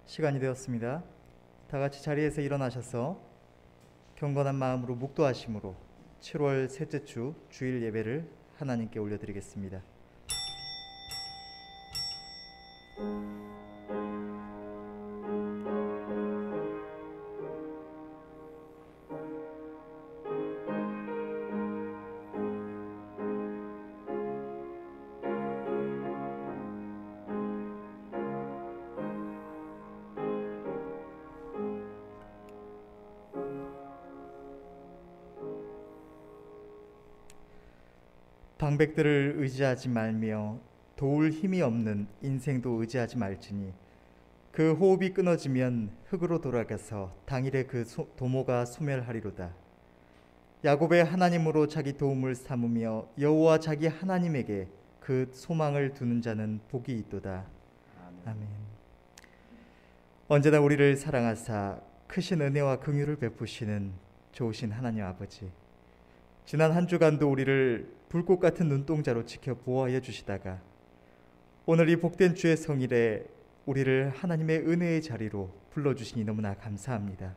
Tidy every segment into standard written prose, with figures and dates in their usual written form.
시간이 되었습니다. 다 같이 자리에서 일어나셔서 경건한 마음으로 묵도하심으로 7월 셋째 주 주일 예배를 하나님께 올려드리겠습니다. 방백들을 의지하지 말며 도울 힘이 없는 인생도 의지하지 말지니 그 호흡이 끊어지면 흙으로 돌아가서 당일에 그 도모가 소멸하리로다. 야곱의 하나님으로 자기 도움을 삼으며 여호와 자기 하나님에게 그 소망을 두는 자는 복이 있도다. 아멘. 언제나 우리를 사랑하사 크신 은혜와 긍휼을 베푸시는 좋으신 하나님 아버지, 지난 한 주간도 우리를 불꽃 같은 눈동자로 지켜 보호하여 주시다가 오늘 이 복된 주의 성일에 우리를 하나님의 은혜의 자리로 불러주시니 너무나 감사합니다.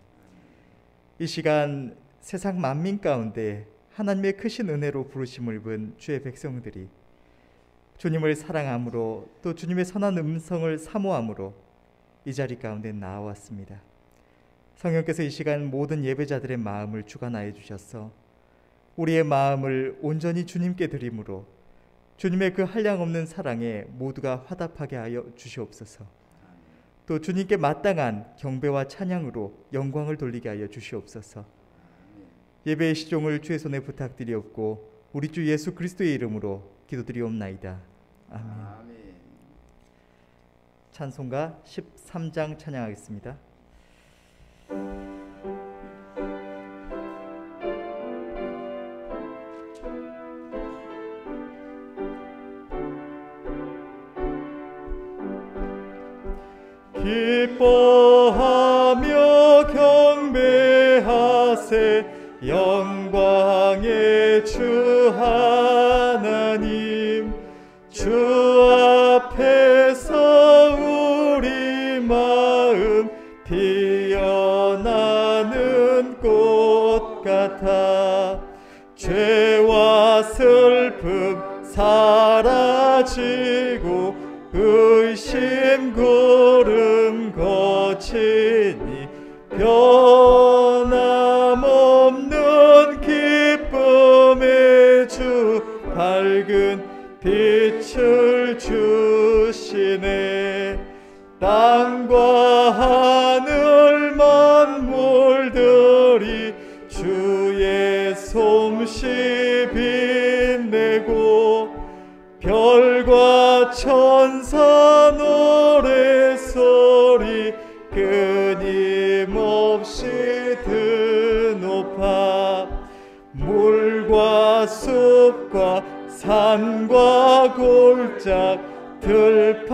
이 시간 세상 만민 가운데 하나님의 크신 은혜로 부르심을 입은 주의 백성들이 주님을 사랑함으로 또 주님의 선한 음성을 사모함으로 이 자리 가운데 나아왔습니다. 성령께서 이 시간 모든 예배자들의 마음을 주관하여 주셔서 우리의 마음을 온전히 주님께 드림으로 주님의 그 한량없는 사랑에 모두가 화답하게 하여 주시옵소서. 또 주님께 마땅한 경배와 찬양으로 영광을 돌리게 하여 주시옵소서. 예배의 시종을 주의 손에 부탁드리옵고 우리 주 예수 그리스도의 이름으로 기도드리옵나이다. 아멘. 찬송가 13장 찬양하겠습니다. 기뻐하며 경배하세 영광의 주 하나님, 주 앞에서 우리 마음 피어나는 꽃 같아 죄와 슬픔 사라지고 의심 구름 거치니 변함없는 기쁨의 주 밝은 빛을 주시네. 땅과 하늘 만물들이 주의 솜씨 빛내고 별과 천사 노래소리 끊임없이 드높아 물과 숲과 산과 골짝 들판이나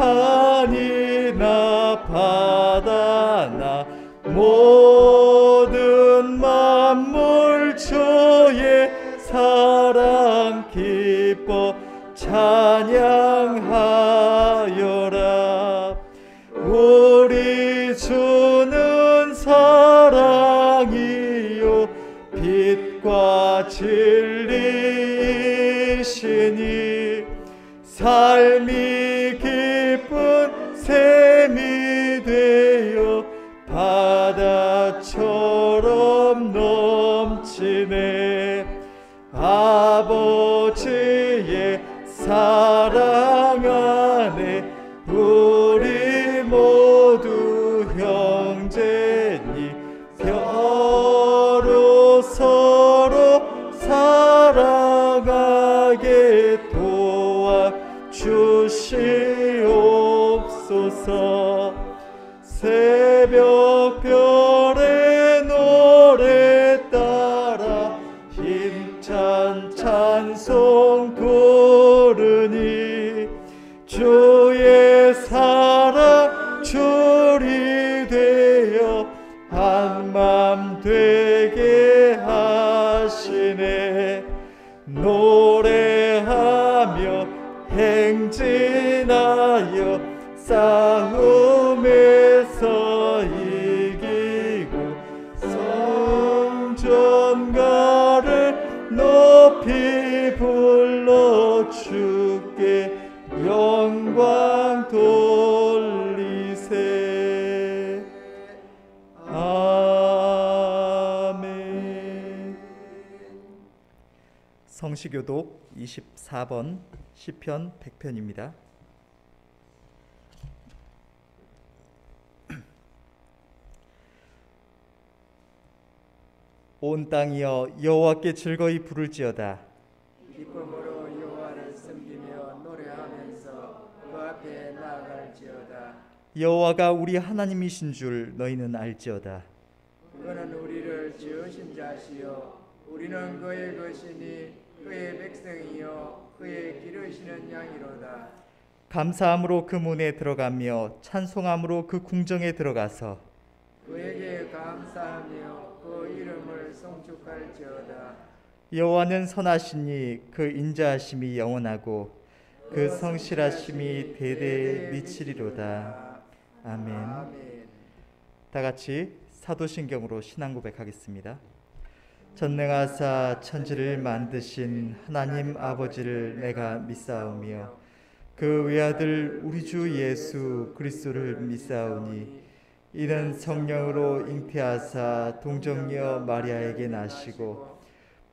바다나 모든 만물 주의 사랑 기뻐 찬양하여라. 우리 주는 사랑이요 빛과 진리이시니 삶이 기쁜 샘이 되어 바다처럼 넘치네. 아버지의 사랑 안에 우리 모두 형제니 서로 서로 살아가게 도와주시옵소서. 새벽별의 노래 따라 힘찬 찬송 부르니 주의 사랑 줄이 되어 한맘 되게 하시네. 노래하며 행진하여 싸움에서 성시교독 24번 시편 100편입니다. 온 땅이여 여호와께 즐거이 부를지어다. 기쁨으로 여호와를 섬기며 노래하면서 그 앞에 나아갈지어다. 여호와가 우리 하나님이신 줄 너희는 알지어다. 그는 우리를 지으신 자시요 우리는 그의 것이니 그의 백성이요 그의 기르시는 양이로다. 감사함으로 그 문에 들어가며 찬송함으로 그 궁정에 들어가서 그에게 감사하며 그 이름을 송축할지어다. 여호와는 선하시니 그 인자하심이 영원하고 그 성실하심이 대대에 미치리로다. 아멘. 다 같이 사도신경으로 신앙 고백하겠습니다. 전능하사 천지를 만드신 하나님 아버지를 내가 믿사오며 그 외아들 우리 주 예수 그리스도를 믿사오니 이는 성령으로 잉태하사 동정녀 마리아에게 나시고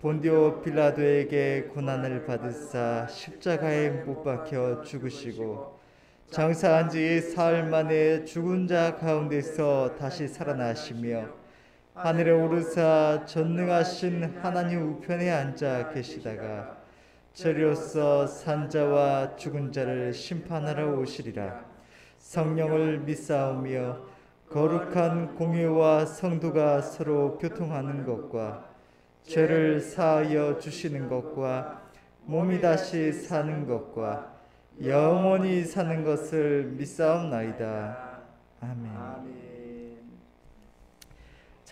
본디오 빌라도에게 고난을 받으사 십자가에 못 박혀 죽으시고 장사한 지 사흘 만에 죽은 자 가운데서 다시 살아나시며 하늘에 오르사 전능하신 하나님 우편에 앉아 계시다가 저리로서 산자와 죽은 자를 심판하러 오시리라. 성령을 믿사오며 거룩한 공회와 성도가 서로 교통하는 것과 죄를 사하여 주시는 것과 몸이 다시 사는 것과 영원히 사는 것을 믿사옵나이다. 아멘.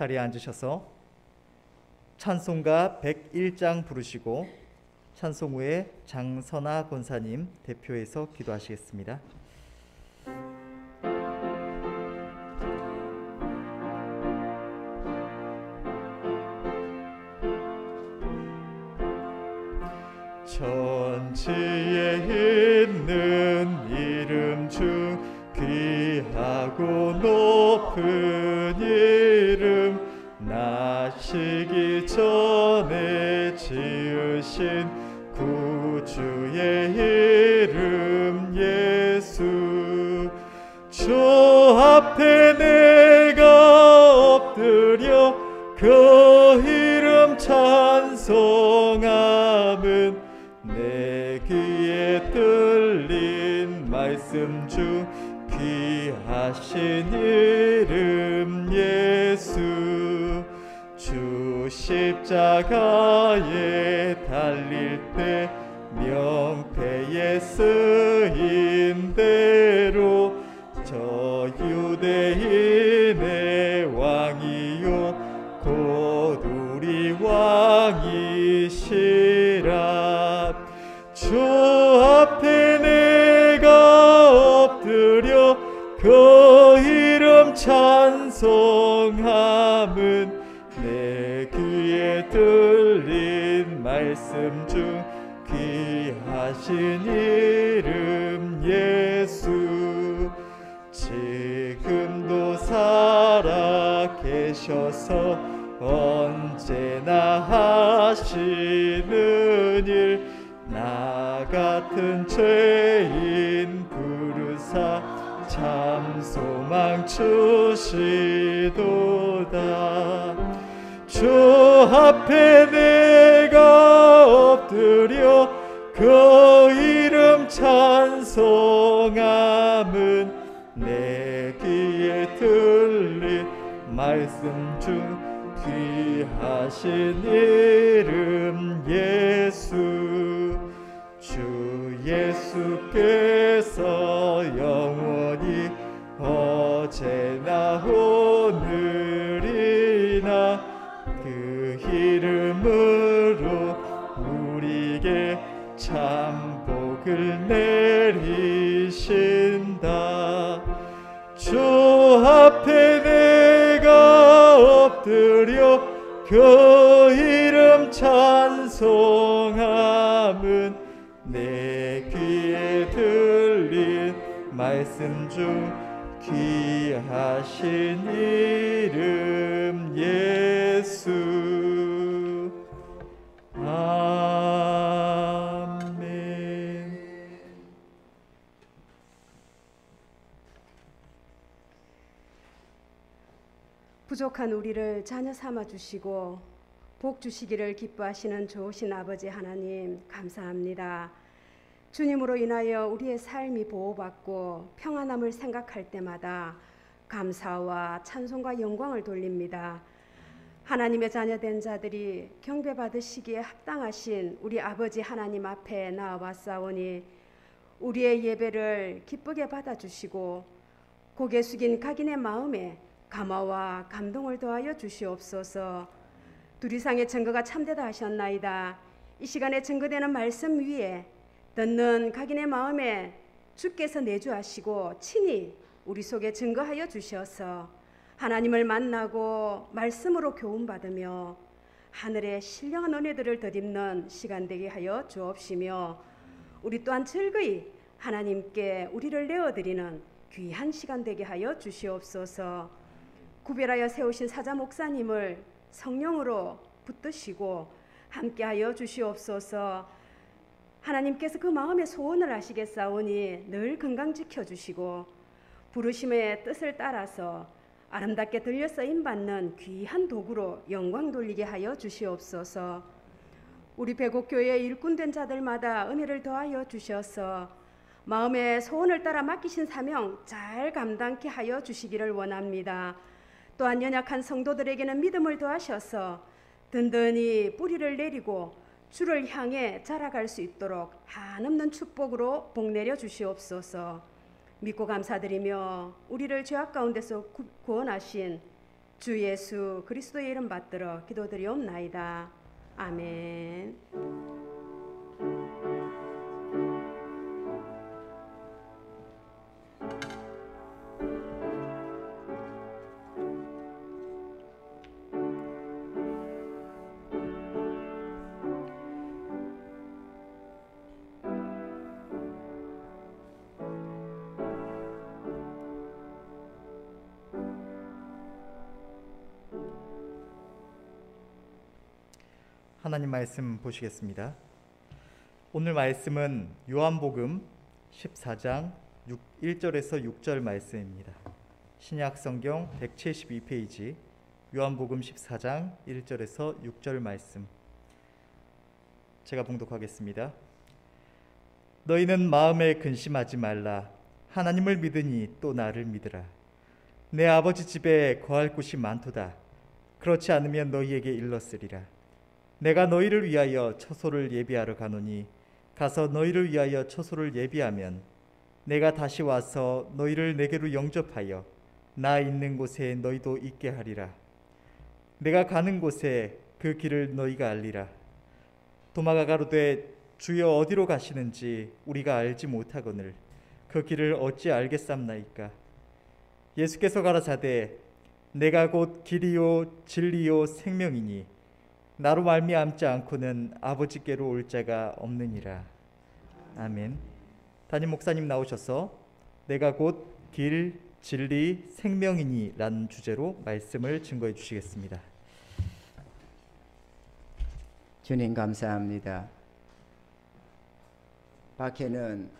자리에 앉으셔서 찬송가 101장 부르시고 찬송 후에 장선아 권사님 대표해서 기도하시겠습니다. 천지에 있는 이름 중 귀하고 높은 이름 나시기 전에 지으신 구주의 이름 예수 주 앞에 내가 엎드려 그 이름 찬송함은 내 귀에 들린 말씀 중 귀하신 이름 예수 주 십자가에 달릴 때 명패에 쓰인 대로 저 유대인의 왕이요 곧 우리 왕이시라 주 앞에 내가 엎드려 그 이름 찬송함은 내 귀에 들린 말씀 중 귀하신 이름 예수 지금도 살아 계셔서 언제나 하시는 일 나 같은 죄인 부르사 참 소망 주시도다 주 앞에 내가 엎드려 그 이름 찬송함은 내 귀에 들린 말씀 중 귀하신 이름 예수 주 예수께서 영원히 어제나 오늘이나 그 이름으로 우리에게 참 복을 내리신다 주 앞에 내가 엎드려 그 이름 찬송함은 내 귀에 들린 말씀 중 귀하신 이름 예수 아멘. 부족한 우리를 자녀 삼아 주시고 복 주시기를 기뻐하시는 좋으신 아버지 하나님 감사합니다. 주님으로 인하여 우리의 삶이 보호받고 평안함을 생각할 때마다 감사와 찬송과 영광을 돌립니다. 하나님의 자녀된 자들이 경배받으시기에 합당하신 우리 아버지 하나님 앞에 나아왔사오니 우리의 예배를 기쁘게 받아주시고 고개 숙인 각인의 마음에 감화와 감동을 더하여 주시옵소서. 두리상의 증거가 참되다 하셨나이다. 이 시간에 증거되는 말씀 위에 듣는 각인의 마음에 주께서 내주하시고 친히 우리 속에 증거하여 주셔서 하나님을 만나고 말씀으로 교훈받으며 하늘의 신령한 은혜들을 덧입는 시간 되게 하여 주옵시며 우리 또한 즐거이 하나님께 우리를 내어드리는 귀한 시간 되게 하여 주시옵소서. 구별하여 세우신 사자 목사님을 성령으로 붙드시고 함께하여 주시옵소서. 하나님께서 그 마음의 소원을 아시겠사오니 늘 건강 지켜주시고 부르심의 뜻을 따라서 아름답게 들려 쓰임받는 귀한 도구로 영광 돌리게 하여 주시옵소서. 우리 배곡교회의 일꾼된 자들마다 은혜를 더하여 주셔서 마음의 소원을 따라 맡기신 사명 잘 감당케 하여 주시기를 원합니다. 또한 연약한 성도들에게는 믿음을 더하셔서 든든히 뿌리를 내리고 주를 향해 자라갈 수 있도록 한없는 축복으로 복 내려 주시옵소서. 믿고 감사드리며 우리를 죄악 가운데서 구원하신 주 예수 그리스도의 이름 받들어 기도드리옵나이다. 아멘. 하나님 말씀 보시겠습니다. 오늘 말씀은 요한복음 14장 1절에서 6절 말씀입니다. 신약 성경 172페이지 요한복음 14장 1절에서 6절 말씀, 제가 봉독하겠습니다. 너희는 마음에 근심하지 말라. 하나님을 믿으니 또 나를 믿으라. 내 아버지 집에 거할 곳이 많도다. 그렇지 않으면 너희에게 일렀으리라. 내가 너희를 위하여 처소를 예비하러 가노니 가서 너희를 위하여 처소를 예비하면 내가 다시 와서 너희를 내게로 영접하여 나 있는 곳에 너희도 있게 하리라. 내가 가는 곳에 그 길을 너희가 알리라. 도마가 가로되 주여 어디로 가시는지 우리가 알지 못하거늘 그 길을 어찌 알겠삼나이까. 예수께서 가라사대 내가 곧 길이요 진리요 생명이니 나로 말미암지 않고는 아버지께로 올 자가 없느니라. 아멘. 담임 목사님 나오셔서 내가 곧 길, 진리, 생명이니 라는 주제로 말씀을 증거해 주시겠습니다. 주님 감사합니다. 밖에는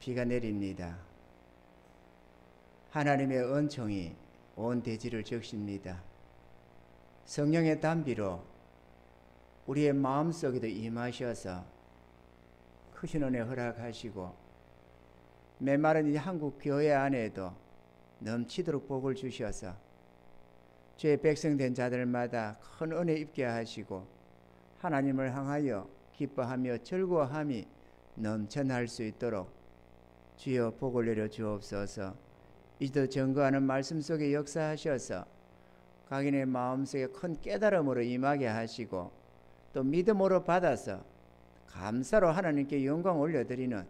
비가 내립니다. 하나님의 은총이 온 대지를 적십니다. 성령의 단비로 우리의 마음속에도 임하셔서 크신 은혜 허락하시고 메마른 이 한국 교회 안에도 넘치도록 복을 주셔서 죄의 백성된 자들마다 큰 은혜 입게 하시고 하나님을 향하여 기뻐하며 즐거워함이 넘쳐날 수 있도록 주여 복을 내려 주옵소서. 이도 증거하는 말씀 속에 역사하셔서 각인의 마음속에 큰 깨달음으로 임하게 하시고 또 믿음으로 받아서 감사로 하나님께 영광 올려드리는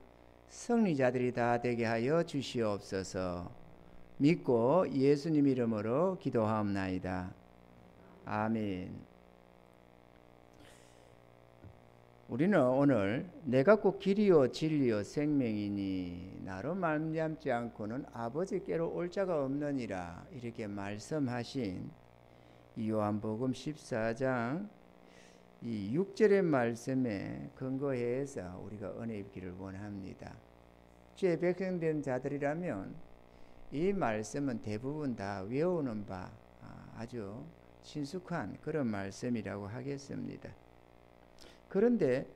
승리자들이 다 되게 하여 주시옵소서. 믿고 예수님 이름으로 기도하옵나이다. 아멘. 우리는 오늘 내가 곧 길이요 진리요 생명이니 나로 말미암지 않고는 아버지께로 올 자가 없느니라 이렇게 말씀하신 요한복음 14장 이 6절의 말씀에 근거해서 우리가 은혜 입기를 원합니다. 주의 백성된 자들이라면 이 말씀은 대부분 다 외우는 바 아주 친숙한 그런 말씀이라고 하겠습니다. 그런데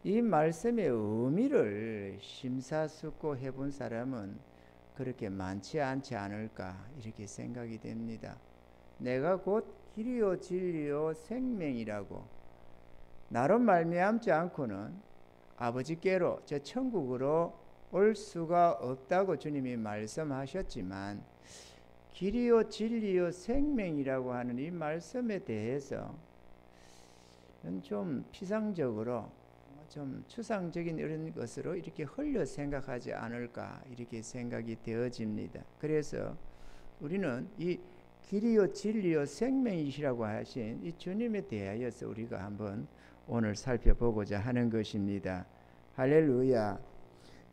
이 말씀의 의미를 심사숙고해 본 사람은 그렇게 많지 않지 않을까 이렇게 생각이 됩니다. 내가 곧 길이요 진리요 생명이라고 나로 말미암지 않고는 아버지께로 저 천국으로 올 수가 없다고 주님이 말씀하셨지만 길이요 진리요 생명이라고 하는 이 말씀에 대해서 좀 피상적으로 좀 추상적인 이런 것으로 이렇게 흘려 생각하지 않을까 이렇게 생각이 되어집니다. 그래서 우리는 이 길이요 진리요 생명이시라고 하신 이 주님에 대하여서 우리가 한번 오늘 살펴보고자 하는 것입니다. 할렐루야.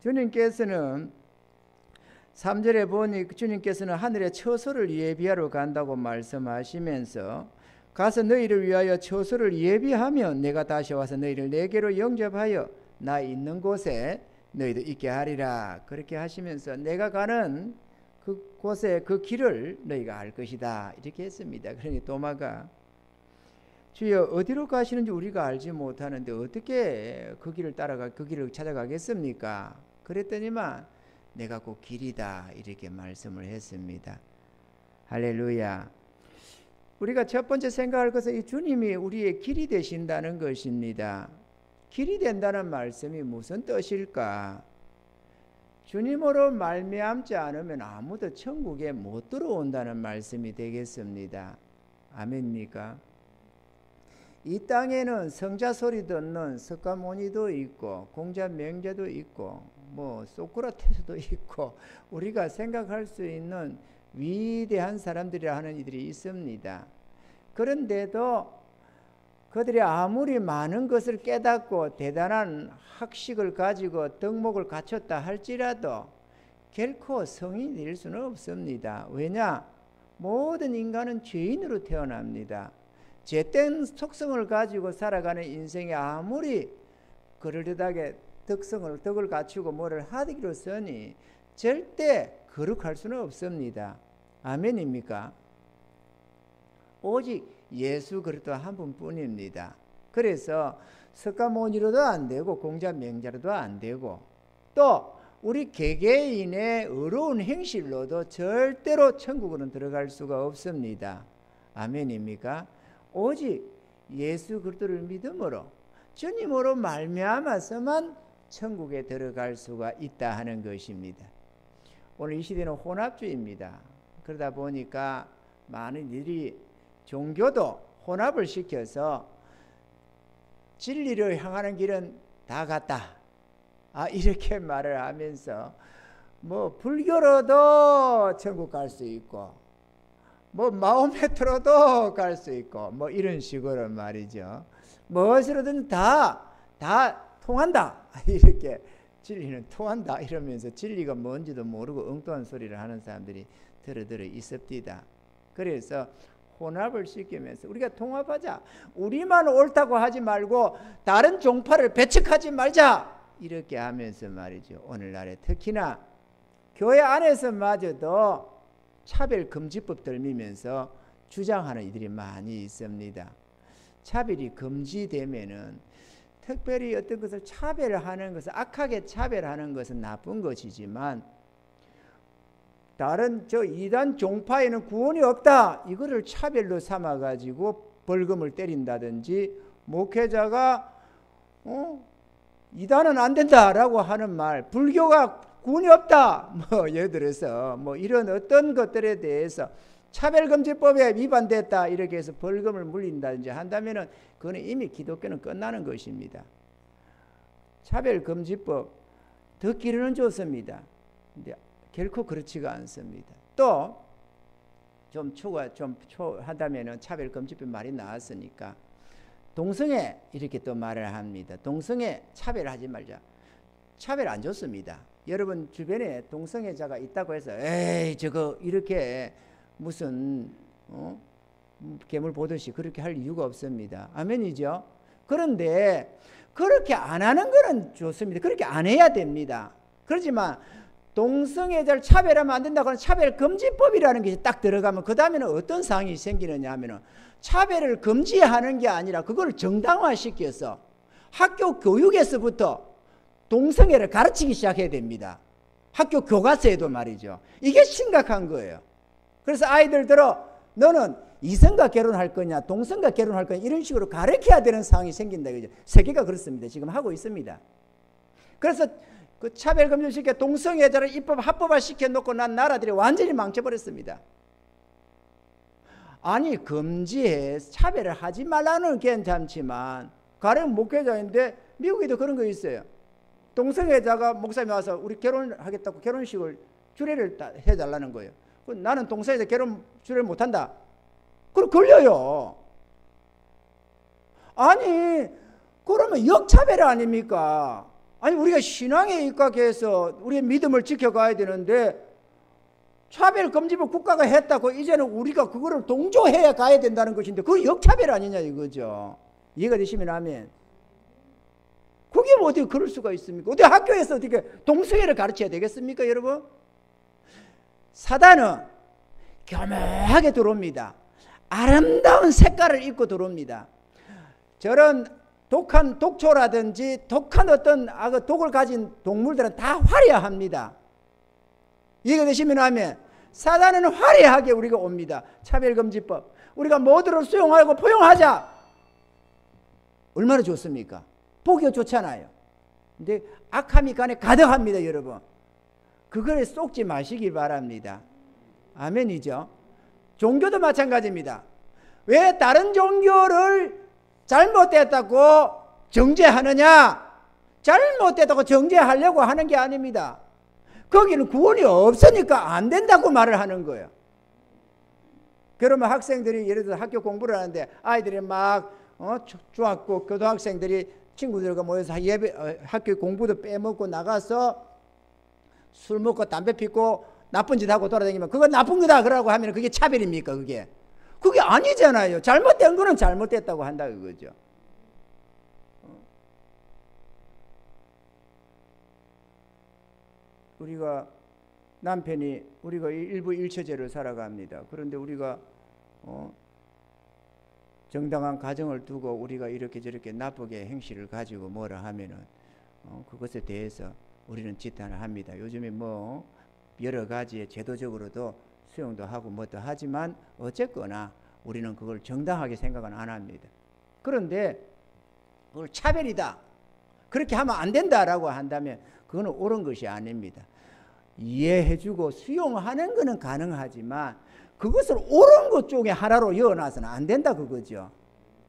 주님께서는 3절에 보니 주님께서는 하늘에 처소를 예비하러 간다고 말씀하시면서 가서 너희를 위하여 처소를 예비하면 내가 다시 와서 너희를 내게로 영접하여 나 있는 곳에 너희도 있게 하리라. 그렇게 하시면서 내가 가는 그 곳에 그 길을 너희가 알 것이다 이렇게 했습니다. 그러니 도마가 주여 어디로 가시는지 우리가 알지 못하는데 어떻게 그 길을 따라가 그 길을 찾아가겠습니까? 그랬더니만 내가 곧 길이다 이렇게 말씀을 했습니다. 할렐루야. 우리가 첫 번째 생각할 것은 이 주님이 우리의 길이 되신다는 것입니다. 길이 된다는 말씀이 무슨 뜻일까? 주님으로 말미암지 않으면 아무도 천국에 못 들어온다는 말씀이 되겠습니다. 아멘입니까? 이 땅에는 성자 소리 듣는 석가모니도 있고 공자 명자도 있고 뭐 소크라테스도 있고 우리가 생각할 수 있는 위대한 사람들이라 하는 이들이 있습니다. 그런데도 그들이 아무리 많은 것을 깨닫고 대단한 학식을 가지고 덕목을 갖췄다 할지라도 결코 성인이 될 수는 없습니다. 왜냐? 모든 인간은 죄인으로 태어납니다. 죄된 속성을 가지고 살아가는 인생에 아무리 그럴듯하게 덕을 갖추고 뭐를 하기로서니 절대 거룩할 수는 없습니다. 아멘입니까? 오직 예수 그리스도 한 분뿐입니다. 그래서 석가모니로도 안 되고 공자 명자로도 안 되고 또 우리 개개인의 의로운 행실로도 절대로 천국으로는 들어갈 수가 없습니다. 아멘입니까? 오직 예수 그리스도를 믿음으로 주님으로 말미암아서만 천국에 들어갈 수가 있다 하는 것입니다. 오늘 이 시대는 혼합주의입니다. 그러다 보니까 많은 일이 종교도 혼합을 시켜서 진리를 향하는 길은 다 같다. 이렇게 말을 하면서 뭐 불교로도 천국 갈 수 있고 뭐 마호메트로도 갈 수 있고 뭐 이런 식으로 말이죠. 무엇으로든 다 통한다. 이렇게 진리는 통한다 이러면서 진리가 뭔지도 모르고 엉뚱한 소리를 하는 사람들이 들어 있습니다. 그래서 혼합을 시키면서 우리가 통합하자. 우리만 옳다고 하지 말고 다른 종파를 배척하지 말자. 이렇게 하면서 말이죠. 오늘날에 특히나 교회 안에서마저도 차별금지법 들미면서 주장하는 이들이 많이 있습니다. 차별이 금지되면은 특별히 어떤 것을 차별하는 것은 악하게 차별하는 것은 나쁜 것이지만 다른 저 이단 종파에는 구원이 없다. 이거를 차별로 삼아 가지고 벌금을 때린다든지 목회자가 이단은 안 된다라고 하는 말, 불교가 구원이 없다. 뭐 예를 들어서 뭐 이런 어떤 것들에 대해서 차별금지법에 위반됐다 이렇게 해서 벌금을 물린다든지 한다면은 그거는 이미 기독교는 끝나는 것입니다. 차별금지법 듣기로는 좋습니다. 근데 결코 그렇지가 않습니다. 또 좀 하다면은 차별금지법 말이 나왔으니까 동성애 이렇게 또 말을 합니다. 동성애 차별하지 말자. 차별 안 좋습니다. 여러분 주변에 동성애자가 있다고 해서 에이 저거 이렇게 무슨 괴물 보듯이 그렇게 할 이유가 없습니다. 아멘이죠. 그런데 그렇게 안 하는 거는 좋습니다. 그렇게 안 해야 됩니다. 그렇지만 동성애자를 차별하면 안 된다고 하는 차별금지법이라는 것이 딱 들어가면 그 다음에는 어떤 상황이 생기느냐 하면은 차별을 금지하는 게 아니라 그걸 정당화시켜서 학교 교육에서부터 동성애를 가르치기 시작해야 됩니다. 학교 교과서에도 말이죠. 이게 심각한 거예요. 그래서 아이들들어 너는 이성과 결혼할 거냐 동성과 결혼할 거냐 이런 식으로 가르쳐야 되는 상황이 생긴다. 그죠? 세계가 그렇습니다. 지금 하고 있습니다. 그래서 그 차별금지시켜 동성애자를 입법 합법화 시켜놓고 난 나라들이 완전히 망쳐버렸습니다. 아니 금지해 차별을 하지 말라는 괜찮지만 가령 목회자인데 미국에도 그런 거 있어요. 동성애자가 목사님이 와서 우리 결혼하겠다고 결혼식을 주례를 해달라는 거예요. 나는 동성애자 결혼 주례를 못한다. 그럼 걸려요. 아니 그러면 역차별 아닙니까? 아니 우리가 신앙에 입각해서 우리의 믿음을 지켜가야 되는데 차별금지법 국가가 했다고 이제는 우리가 그거를 동조해야 가야 된다는 것인데 그거 역차별 아니냐 이거죠. 이해가 되시면 아멘. 그게 뭐 어떻게 그럴 수가 있습니까? 어떻게 학교에서 어떻게 동성애를 가르쳐야 되겠습니까 여러분? 사단은 교묘하게 들어옵니다. 아름다운 색깔을 입고 들어옵니다. 저런 독한 독초라든지 독한 어떤 독을 가진 동물들은 다 화려합니다. 이해가 되시면 하면 사단은 화려하게 우리가 옵니다. 차별금지법 우리가 모두를 수용하고 포용하자. 얼마나 좋습니까? 보기가 좋잖아요. 근데 악함이 간에 가득합니다 여러분. 그거에 쏙지 마시기 바랍니다. 아멘이죠. 종교도 마찬가지입니다. 왜 다른 종교를 잘못됐다고 정죄하느냐? 잘못됐다고 정죄하려고 하는 게 아닙니다. 거기는 구원이 없으니까 안 된다고 말을 하는 거예요. 그러면 학생들이 예를 들어 학교 공부를 하는데 아이들이 막 중학교 고등학생들이 친구들과 모여서 학교 공부도 빼먹고 나가서 술 먹고 담배 피고 나쁜 짓 하고 돌아다니면 그건 나쁜 거다 그러고 하면 그게 차별입니까? 그게 아니잖아요. 잘못된 거는 잘못됐다고 한다 그거죠. 우리가 남편이 우리가 일부 일처제를 살아갑니다. 그런데 우리가 정당한 가정을 두고 우리가 이렇게 저렇게 나쁘게 행실을 가지고 뭐라 하면은 그것에 대해서 우리는 지탄을 합니다. 요즘에 뭐 여러 가지 제도적으로도 수용도 하고 뭐도 하지만 어쨌거나 우리는 그걸 정당하게 생각은 안 합니다. 그런데 그걸 차별이다 그렇게 하면 안 된다라고 한다면 그거는 옳은 것이 아닙니다. 이해해주고 수용하는 것은 가능하지만 그것을 옳은 것 쪽에 하나로 이어놔서는 안 된다 그거죠.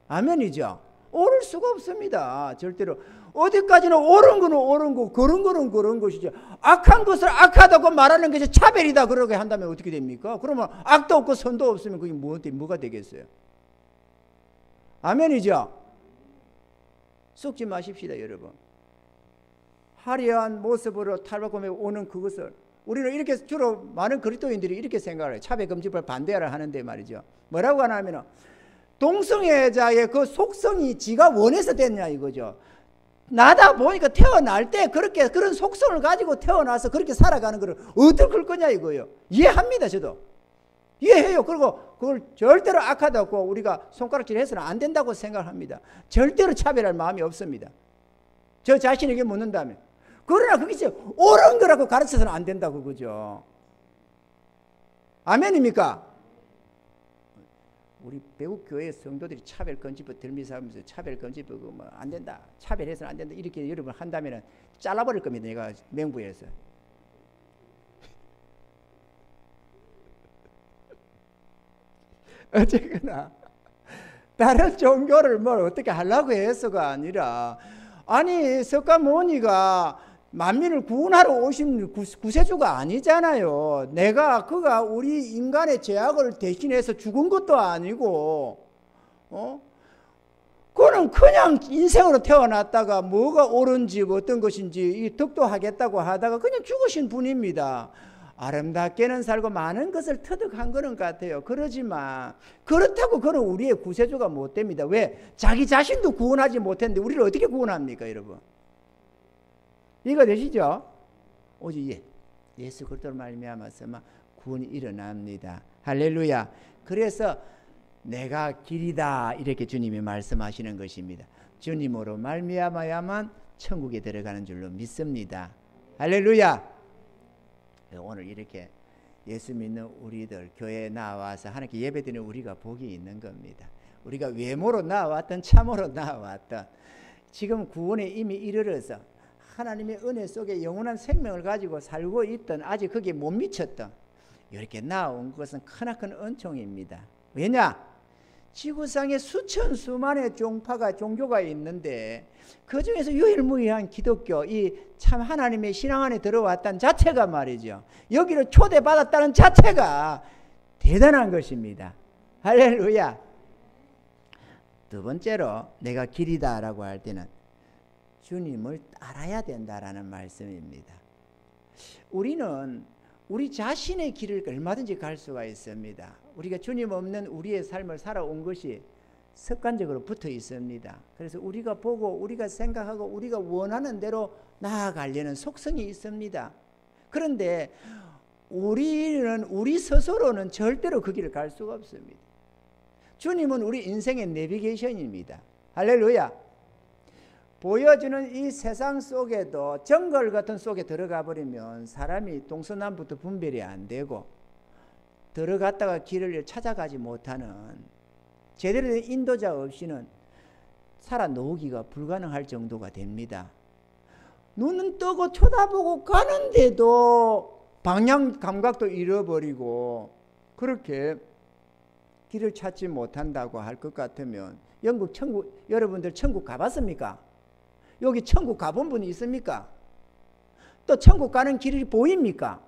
아멘이죠. 옳을 수가 없습니다. 절대로. 어디까지는 옳은 거는 옳은 거고 그런 거는 그런 것이죠. 악한 것을 악하다고 말하는 것이 차별이다 그러게 한다면 어떻게 됩니까? 그러면 악도 없고 선도 없으면 그게 뭐가 되겠어요? 아멘이죠. 썩지 마십시다 여러분. 화려한 모습으로 탈바꿈에 오는 그것을 우리는 이렇게 주로 많은 그리스도인들이 이렇게 생각을 해요. 차별금지법을 반대하라 하는데 말이죠. 뭐라고 하냐면 동성애자의 그 속성이 지가 원해서 됐냐 이거죠. 나다 보니까 태어날 때 그렇게 그런 속성을 가지고 태어나서 그렇게 살아가는 거를 어떻게 할 거냐 이거예요. 이해합니다 저도. 이해해요. 그리고 그걸 절대로 악하다고 우리가 손가락질 해서는 안 된다고 생각합니다. 절대로 차별할 마음이 없습니다. 저 자신에게 묻는다면. 그러나 그게 진짜 옳은 거라고 가르쳐서는 안 된다고 그죠. 아멘입니까? 우리 배국 교회 성도들이 차별금지법 들미사하면서 차별금지법 뭐 안 된다, 차별해서는 안 된다 이렇게 여러분 한다면은 잘라버릴 겁니다. 내가 맹부에서. 어쨌거나 다른 종교를 뭘 어떻게 하려고 해서가 아니라 아니 석가모니가 만민을 구원하러 오신 구세주가 아니잖아요. 그가 우리 인간의 죄악을 대신해서 죽은 것도 아니고 그는 그냥 인생으로 태어났다가 뭐가 옳은지 어떤 것인지 이 덕도하겠다고 하다가 그냥 죽으신 분입니다. 아름답게는 살고 많은 것을 터득한 거는 같아요. 그러지만 그렇다고 그는 우리의 구세주가 못 됩니다. 왜? 자기 자신도 구원하지 못했는데 우리를 어떻게 구원합니까 여러분? 이해가 되시죠? 오직 예수 그리스도로 말미암아서 막 구원이 일어납니다. 할렐루야. 그래서 내가 길이다 이렇게 주님이 말씀하시는 것입니다. 주님으로 말미암아야만 천국에 들어가는 줄로 믿습니다. 할렐루야. 오늘 이렇게 예수 믿는 우리들 교회에 나와서 하나님께 예배드리는 우리가 복이 있는 겁니다. 우리가 외모로 나왔던 참으로 나왔던 지금 구원에 이미 이르러서 하나님의 은혜 속에 영원한 생명을 가지고 살고 있던 아직 거기에 못 미쳤던 이렇게 나온 것은 크나큰 은총입니다. 왜냐? 지구상에 수천 수만의 종교가 있는데 그 중에서 유일무이한 기독교 이 참 하나님의 신앙 안에 들어왔다는 자체가 말이죠. 여기를 초대받았다는 자체가 대단한 것입니다. 할렐루야. 두 번째로 내가 길이다라고 할 때는 주님을 따라야 된다라는 말씀입니다. 우리는 우리 자신의 길을 얼마든지 갈 수가 있습니다. 우리가 주님 없는 우리의 삶을 살아온 것이 습관적으로 붙어 있습니다. 그래서 우리가 보고 우리가 생각하고 우리가 원하는 대로 나아가려는 속성이 있습니다. 그런데 우리는 우리 스스로는 절대로 그 길을 갈 수가 없습니다. 주님은 우리 인생의 내비게이션입니다. 할렐루야. 보여주는 이 세상 속에도 정글 같은 속에 들어가 버리면 사람이 동서남북도 분별이 안 되고 들어갔다가 길을 찾아가지 못하는 제대로 된 인도자 없이는 살아 놓기가 불가능할 정도가 됩니다. 눈은 뜨고 쳐다보고 가는데도 방향 감각도 잃어버리고 그렇게 길을 찾지 못한다고 할 것 같으면 여러분들 천국 가봤습니까? 여기 천국 가본 분이 있습니까? 또 천국 가는 길이 보입니까?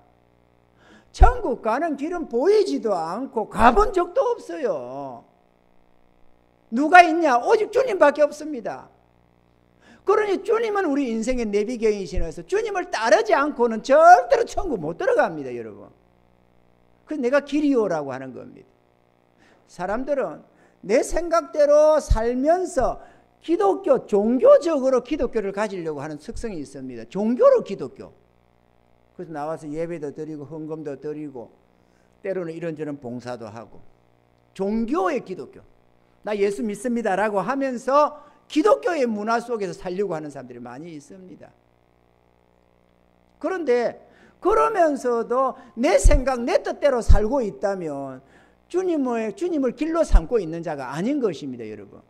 천국 가는 길은 보이지도 않고 가본 적도 없어요. 누가 있냐? 오직 주님밖에 없습니다. 그러니 주님은 우리 인생의 내비게이션에서 주님을 따르지 않고는 절대로 천국 못 들어갑니다, 여러분. 그래서 내가 길이요라고 하는 겁니다. 사람들은 내 생각대로 살면서 기독교, 종교적으로 기독교를 가지려고 하는 특성이 있습니다. 종교로 기독교. 그래서 나와서 예배도 드리고 헌금도 드리고 때로는 이런저런 봉사도 하고 종교의 기독교. 나 예수 믿습니다라고 하면서 기독교의 문화 속에서 살려고 하는 사람들이 많이 있습니다. 그런데 그러면서도 내 생각, 내 뜻대로 살고 있다면 주님을 길로 삼고 있는 자가 아닌 것입니다, 여러분.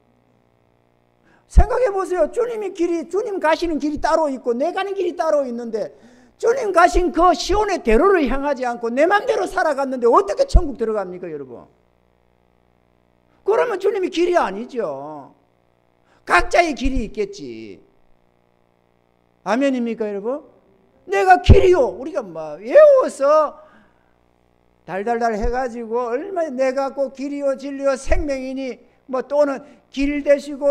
생각해 보세요. 주님 가시는 길이 따로 있고 내 가는 길이 따로 있는데 주님 가신 그 시온의 대로를 향하지 않고 내 맘대로 살아갔는데 어떻게 천국 들어갑니까, 여러분? 그러면 주님이 길이 아니죠. 각자의 길이 있겠지. 아멘입니까, 여러분? 내가 길이요. 우리가 막 외워서 달달달 해가지고 얼마나 내가 꼭 길이요 진리요 생명이니 뭐 또는 길 되시고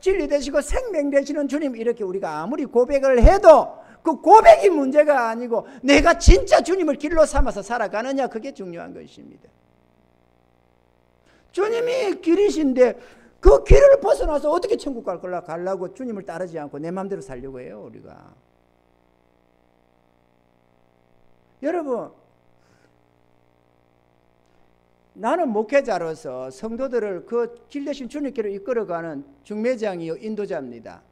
진리 되시고 생명 되시는 주님 이렇게 우리가 아무리 고백을 해도 그 고백이 문제가 아니고 내가 진짜 주님을 길로 삼아서 살아가느냐 그게 중요한 것입니다. 주님이 길이신데 그 길을 벗어나서 어떻게 천국 가려고 주님을 따르지 않고 내 마음대로 살려고 해요, 우리가. 여러분, 나는 목회자로서 성도들을 그 길 대신 주님께로 이끌어가는 중매장이요 인도자입니다.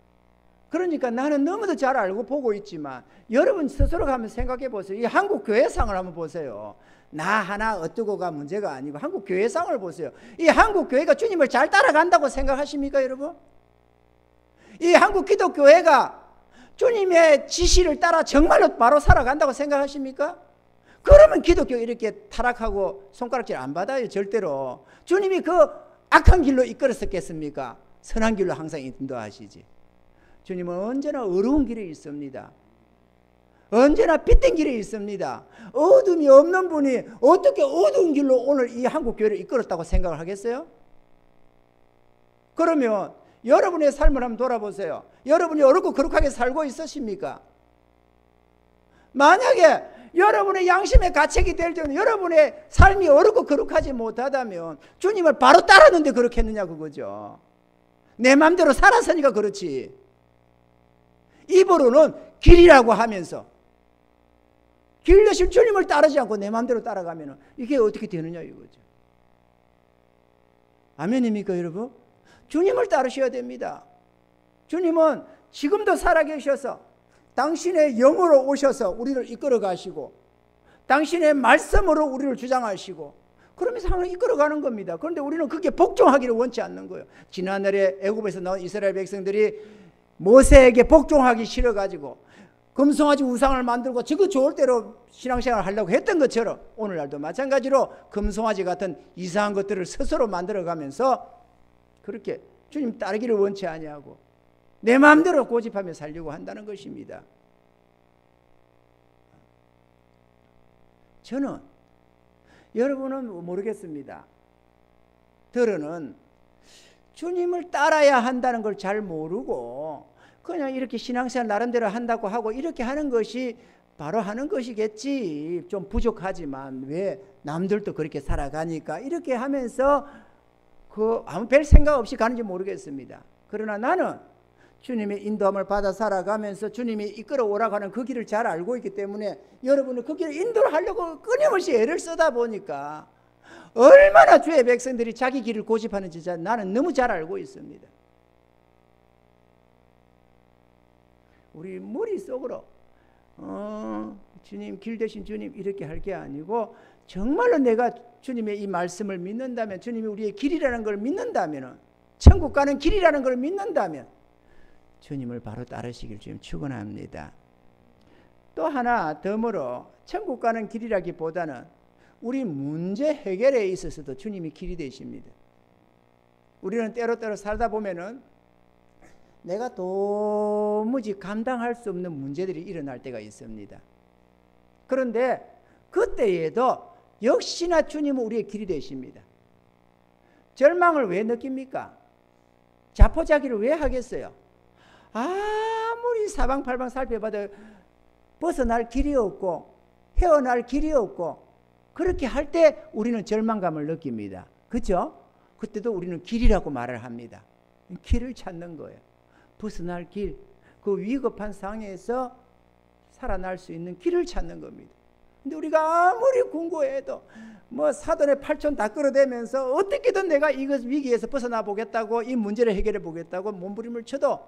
그러니까 나는 너무도 잘 알고 보고 있지만 여러분 스스로가 한번 생각해 보세요. 이 한국 교회상을 한번 보세요. 나 하나 어떠고가 문제가 아니고 한국 교회상을 보세요. 이 한국 교회가 주님을 잘 따라간다고 생각하십니까, 여러분? 이 한국 기독교회가 주님의 지시를 따라 정말로 바로 살아간다고 생각하십니까? 그러면 기독교 이렇게 타락하고 손가락질 안 받아요, 절대로. 주님이 그 악한 길로 이끌었었겠습니까? 선한 길로 항상 인도하시지. 주님은 언제나 어려운 길이 있습니다. 언제나 빛된 길이 있습니다. 어둠이 없는 분이 어떻게 어두운 길로 오늘 이 한국 교회를 이끌었다고 생각을 하겠어요? 그러면 여러분의 삶을 한번 돌아보세요. 여러분이 어렵고 거룩하게 살고 있으십니까? 만약에 여러분의 양심의 가책이 될 때는 여러분의 삶이 어렵고 거룩하지 못하다면 주님을 바로 따랐는데 그렇겠느냐 그거죠. 내 마음대로 살았으니까 그렇지. 입으로는 길이라고 하면서 길 되신 주님을 따르지 않고 내 마음대로 따라가면 이게 어떻게 되느냐 이거죠. 아멘입니까 여러분? 주님을 따르셔야 됩니다. 주님은 지금도 살아계셔서 당신의 영으로 오셔서 우리를 이끌어 가시고 당신의 말씀으로 우리를 주장하시고 그러면서 항상 이끌어가는 겁니다. 그런데 우리는 그게 복종하기를 원치 않는 거예요. 지난날에 애굽에서 나온 이스라엘 백성들이 모세에게 복종하기 싫어가지고 금송아지 우상을 만들고 지그 좋을 대로 신앙생활을 하려고 했던 것처럼 오늘날도 마찬가지로 금송아지 같은 이상한 것들을 스스로 만들어가면서 그렇게 주님 따르기를 원치 아니하고 내 마음대로 고집하며 살려고 한다는 것입니다. 저는 여러분은 모르겠습니다. 들어는 주님을 따라야 한다는 걸 잘 모르고 그냥 이렇게 신앙생활 나름대로 한다고 하고 이렇게 하는 것이 바로 하는 것이겠지. 좀 부족하지만 왜 남들도 그렇게 살아가니까 이렇게 하면서 아무 별 생각 없이 가는지 모르겠습니다. 그러나 나는 주님의 인도함을 받아 살아가면서 주님이 이끌어 오라고 하는 그 길을 잘 알고 있기 때문에 여러분은 그 길을 인도를 하려고 끊임없이 애를 쓰다 보니까 얼마나 주의 백성들이 자기 길을 고집하는지 나는 너무 잘 알고 있습니다. 우리 머릿속으로 주님 길 대신 주님 이렇게 할 게 아니고 정말로 내가 주님의 이 말씀을 믿는다면 주님이 우리의 길이라는 걸 믿는다면 천국 가는 길이라는 걸 믿는다면 주님을 바로 따르시길 주님 축원합니다. 또 하나 덤으로 천국 가는 길이라기보다는 우리 문제 해결에 있어서도 주님이 길이 되십니다. 우리는 때로때로 살다 보면은 내가 도무지 감당할 수 없는 문제들이 일어날 때가 있습니다. 그런데 그때에도 역시나 주님은 우리의 길이 되십니다. 절망을 왜 느낍니까? 자포자기를 왜 하겠어요? 아무리 사방팔방 살펴봐도 벗어날 길이 없고 헤어날 길이 없고 그렇게 할 때 우리는 절망감을 느낍니다. 그렇죠? 그때도 우리는 길이라고 말을 합니다. 길을 찾는 거예요. 벗어날 길, 그 위급한 상황에서 살아날 수 있는 길을 찾는 겁니다. 근데 우리가 아무리 궁고해도 뭐 사돈의 팔촌 다 끌어대면서 어떻게든 내가 이것 위기에서 벗어나 보겠다고 이 문제를 해결해 보겠다고 몸부림을 쳐도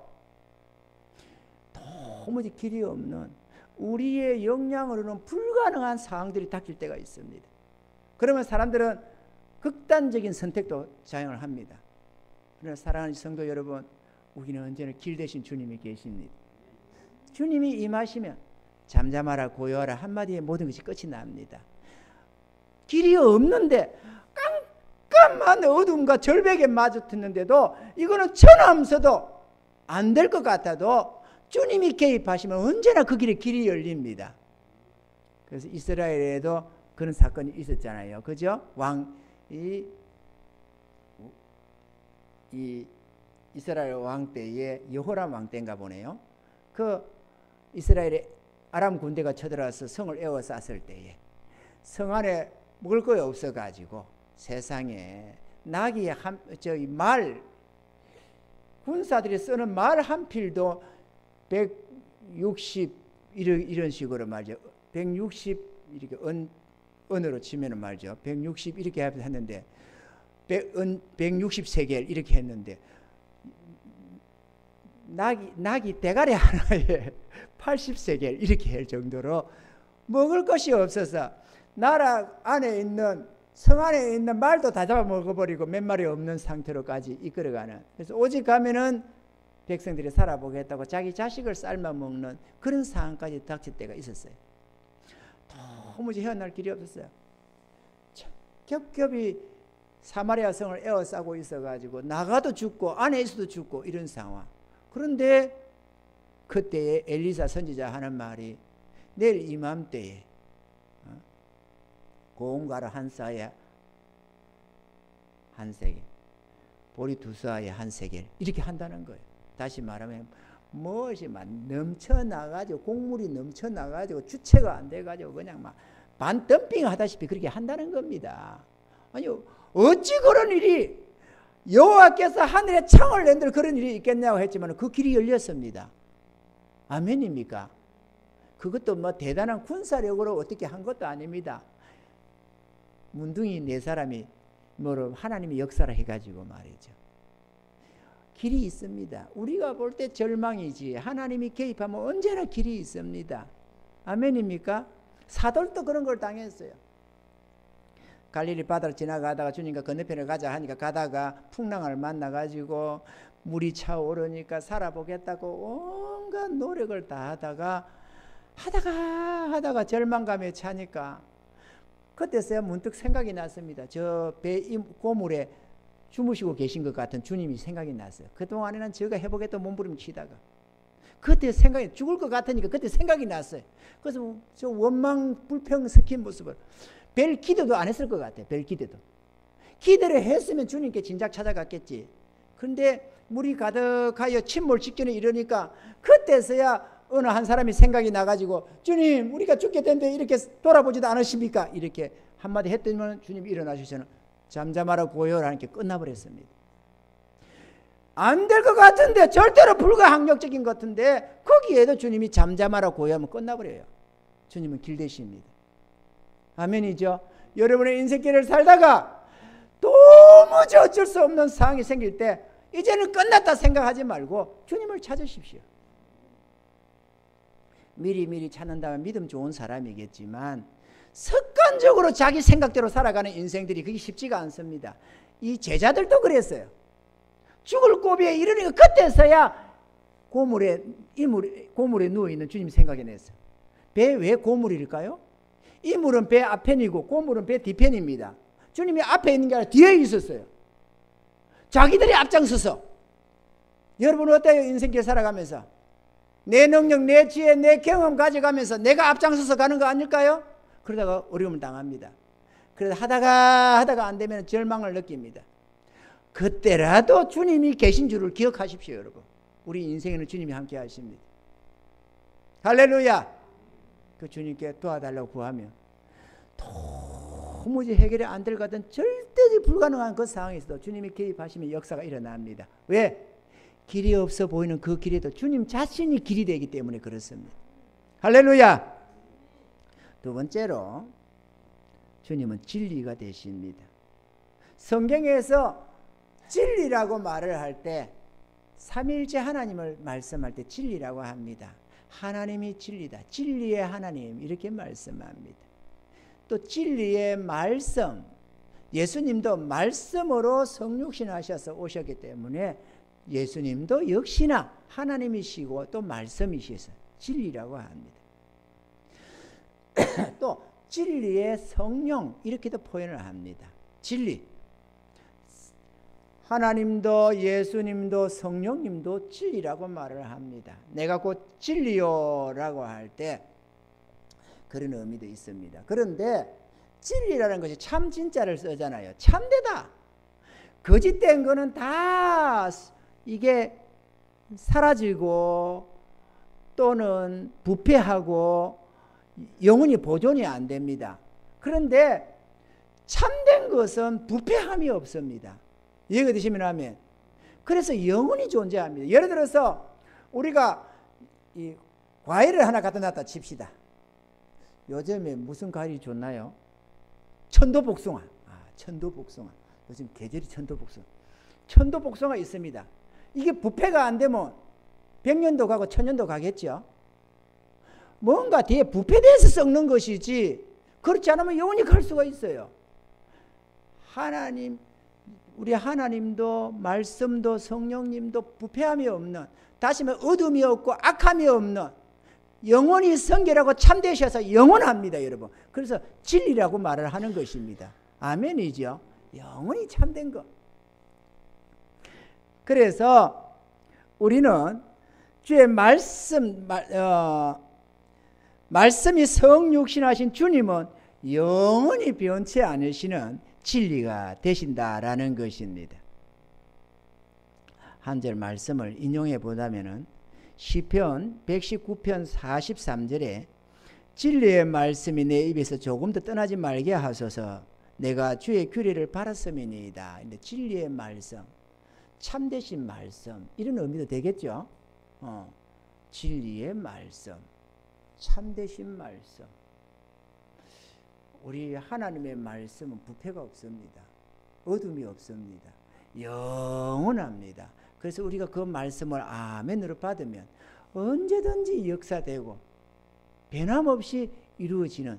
도무지 길이 없는 우리의 역량으로는 불가능한 상황들이 닥칠 때가 있습니다. 그러면 사람들은 극단적인 선택도 자행을 합니다. 그러나 사랑하는 성도 여러분, 우리는 언제나 길 대신 주님이 계십니다. 주님이 임하시면 잠잠하라 고요하라 한마디에 모든 것이 끝이 납니다. 길이 없는데 깜깜한 어둠과 절벽에 마주쳤는데도 이거는 천함서도 안 될 것 같아도 주님이 개입하시면 언제나 그 길에 길이 열립니다. 그래서 이스라엘에도 그런 사건이 있었잖아요. 그죠? 이스라엘 왕 때에 여호람 왕 때인가 보네요. 그 이스라엘의 아람 군대가 쳐들어와서 성을 에워쌌을 때에 성 안에 먹을 거 없어가지고 세상에 나귀 말 군사들이 쓰는 말 한 필도 160 이런 식으로 말이죠. 160 이렇게 언어로 치면은 말이죠. 160 이렇게 했는데 160세겔 이렇게 했는데 나귀 대가리 하나에 80세겔 이렇게 할 정도로 먹을 것이 없어서 나라 안에 있는 성 안에 있는 말도 다 잡아 먹어버리고 몇 마리 없는 상태로까지 이끌어가는. 그래서 오직 가면은 백성들이 살아보겠다고 자기 자식을 삶아 먹는 그런 상황까지 닥칠 때가 있었어요. 도무지 헤어날 길이 없었어요. 겹겹이 사마리아 성을 에워싸고 있어가지고 나가도 죽고 안에 있어도 죽고 이런 상황. 그런데 그때에 엘리사 선지자 하는 말이 내일 이맘때에 고운가루 한 사에 한 세겔, 보리 두 사에 한 세겔 이렇게 한다는 거예요. 다시 말하면 무엇이 막 넘쳐나가지고 곡물이 넘쳐나가지고 주체가 안 돼가지고 그냥 막 반덤핑 하다시피 그렇게 한다는 겁니다. 아니 어찌 그런 일이 여호와께서 하늘에 창을 낸들 그런 일이 있겠냐고 했지만 그 길이 열렸습니다. 아멘입니까? 그것도 뭐 대단한 군사력으로 어떻게 한 것도 아닙니다. 문둥이 네 사람이 뭐로 하나님이 역사를 해가지고 말이죠. 길이 있습니다. 우리가 볼 때 절망이지 하나님이 개입하면 언제나 길이 있습니다. 아멘입니까? 사도도 그런 걸 당했어요. 갈릴리 바다를 지나가다가 주님과 건너편에 가자 하니까 가다가 풍랑을 만나가지고 물이 차오르니까 살아보겠다고 온갖 노력을 다 하다가 절망감에 차니까 그때서야 문득 생각이 났습니다. 저 배 고물에 주무시고 계신 것 같은 주님이 생각이 났어요. 그동안에는 제가 해보겠다 몸부림치다가 그때 생각이 죽을 것 같으니까 그때 생각이 났어요. 그래서 저 원망 불평 섞인 모습을 별 기도도 안 했을 것 같아요. 별 기도도. 기도를 했으면 주님께 진작 찾아갔겠지. 그런데 물이 가득하여 침몰 직전에 이러니까 그때서야 어느 한 사람이 생각이 나가지고 주님 우리가 죽게 된데 이렇게 돌아보지도 않으십니까? 이렇게 한마디 했더니 주님이 일어나셔서는 잠잠하라 고요라는 게 끝나버렸습니다. 안 될 것 같은데 절대로 불가항력적인 것 같은데 거기에도 주님이 잠잠하라 고요하면 끝나버려요. 주님은 길대십니다. 아멘이죠. 여러분의 인생길을 살다가 도무지 어쩔 수 없는 상황이 생길 때 이제는 끝났다 생각하지 말고 주님을 찾으십시오. 미리 찾는다면 믿음 좋은 사람이겠지만 습관적으로 자기 생각대로 살아가는 인생들이 그게 쉽지가 않습니다. 이 제자들도 그랬어요. 죽을 고비에 이르니까 그때서야 고물에 누워있는 주님 생각이 났어요. 배 왜 고물일까요? 이물은 배 앞편이고 고물은 배 뒤편입니다. 주님이 앞에 있는 게 아니라 뒤에 있었어요. 자기들이 앞장서서. 여러분 어때요? 인생길 살아가면서 내 능력, 내 지혜, 내 경험 가져가면서 내가 앞장서서 가는 거 아닐까요? 그러다가 어려움을 당합니다. 그래서 하다가 안 되면 절망을 느낍니다. 그때라도 주님이 계신 줄을 기억하십시오. 여러분 우리 인생에는 주님이 함께 하십니다. 할렐루야. 그 주님께 도와달라고 구하면 도무지 해결이 안 될 것 같은 절대로 불가능한 그 상황에서도 주님이 개입하시면 역사가 일어납니다. 왜? 길이 없어 보이는 그 길에도 주님 자신이 길이 되기 때문에 그렇습니다. 할렐루야. 두 번째로 주님은 진리가 되십니다. 성경에서 진리라고 말을 할 때 삼위일체 하나님을 말씀할 때 진리라고 합니다. 하나님이 진리다. 진리의 하나님 이렇게 말씀합니다. 또 진리의 말씀, 예수님도 말씀으로 성육신하셔서 오셨기 때문에 예수님도 역시나 하나님이시고 또 말씀이셔서 진리라고 합니다. 또 진리의 성령 이렇게도 표현을 합니다. 진리. 하나님도 예수님도 성령님도 진리라고 말을 합니다. 내가 곧 진리요라고 할 때 그런 의미도 있습니다. 그런데 진리라는 것이 참 진짜를 쓰잖아요. 참되다. 거짓된 거는 다 이게 사라지고 또는 부패하고 영원히 보존이 안 됩니다. 그런데 참된 것은 부패함이 없습니다. 이해가 되시면 하면. 그래서 영원히 존재합니다. 예를 들어서 우리가 이 과일을 하나 갖다 놨다 칩시다. 요즘에 무슨 과일이 좋나요? 천도복숭아. 천도복숭아. 요즘 계절이 천도복숭아. 천도복숭아 있습니다. 이게 부패가 안 되면 100년도 가고 1000년도 가겠죠. 뭔가 뒤에 부패돼서 썩는 것이지 그렇지 않으면 영원히 갈 수가 있어요. 하나님, 우리 하나님도 말씀도 성령님도 부패함이 없는, 다시 말해 어둠이 없고 악함이 없는 영원히 성결하고 참되셔서 영원합니다. 여러분. 그래서 진리라고 말을 하는 것입니다. 아멘이죠. 영원히 참된 것. 그래서 우리는 주의 말씀이 성육신하신 주님은 영원히 변치 않으시는 진리가 되신다라는 것입니다. 한 절 말씀을 인용해 보자면은 시편 119편 43절에 진리의 말씀이 내 입에서 조금도 떠나지 말게 하소서 내가 주의 규례를 바랐음이니이다. 근데 진리의 말씀, 참되신 말씀 이런 의미도 되겠죠. 진리의 말씀, 참되신 말씀. 우리 하나님의 말씀은 부패가 없습니다. 어둠이 없습니다. 영원합니다. 그래서 우리가 그 말씀을 아멘으로 받으면 언제든지 역사되고 변함없이 이루어지는